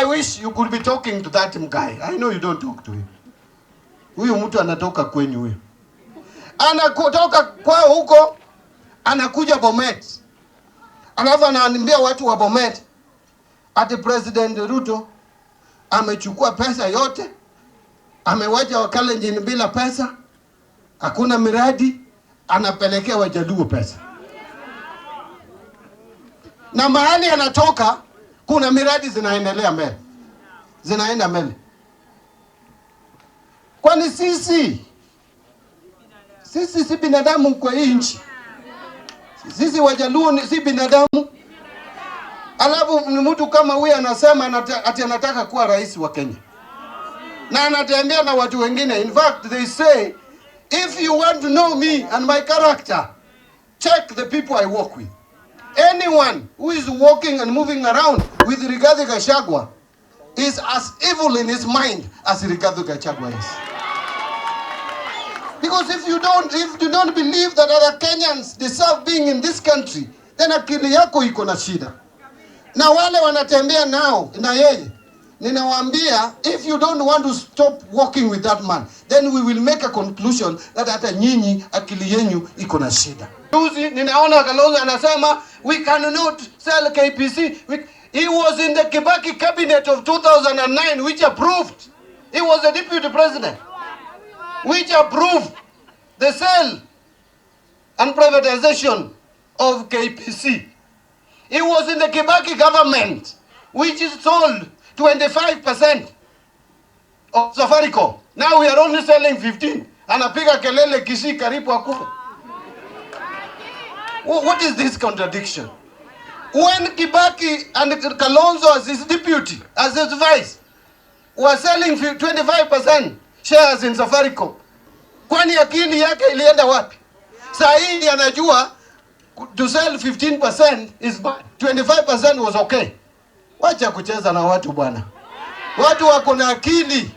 I wish you could be talking to that guy. I know you don't talk to him. Huyu mtu anatoka kwenyu huyo. Anakutoka kwao huko, anakuja Bomet. Alafu anaambia watu wa Bomet ati President Ruto amechukua pesa yote, amewacha Wakalenjin bila pesa, hakuna miradi, anapelekea Wajaluo pesa. Na mahali anatoka kuna miradi zinaendelea mbele. Zinaenda mbele. Kwani sisi si binadamu kwa hii nchi? Sisi Wajaluo si binadamu? Alafu mtu kama huyu anasema ati anataka kuwa rais wa Kenya. Na anatembea na watu wengine. In fact, they say, if you want to know me and my character, check the people I work with. Anyone who is walking and moving around with Rigathi Gachagua is as evil in his mind as Rigathi Gachagua is. Because if you don't believe that other Kenyans deserve being in this country, then akili yako iko na shida. Na wale wanatembea nao na yeye, ninawaambia, if you don't want to stop working with that man, then we will make a conclusion that hata nyinyi akili yenu iko na shida. Juzi ninaona Kalonzo anasema we cannot sell KPC. He was in the Kibaki cabinet of 2009 which approved. He was the deputy president which approved the sale and privatization of KPC. He was in the Kibaki government which is sold 25% of Safaricom. Now we are only selling 15. Anapiga kelele Kisii karibu akufa. What is this contradiction? When Kibaki and Kalonzo as his deputy, as his vice, were selling 25% shares in Safaricom, kwani akili yake ilienda wapi? Saa hii anajua to sell 15% is bad. 25% was okay. Wacha kucheza na watu bwana. Watu wako na akili.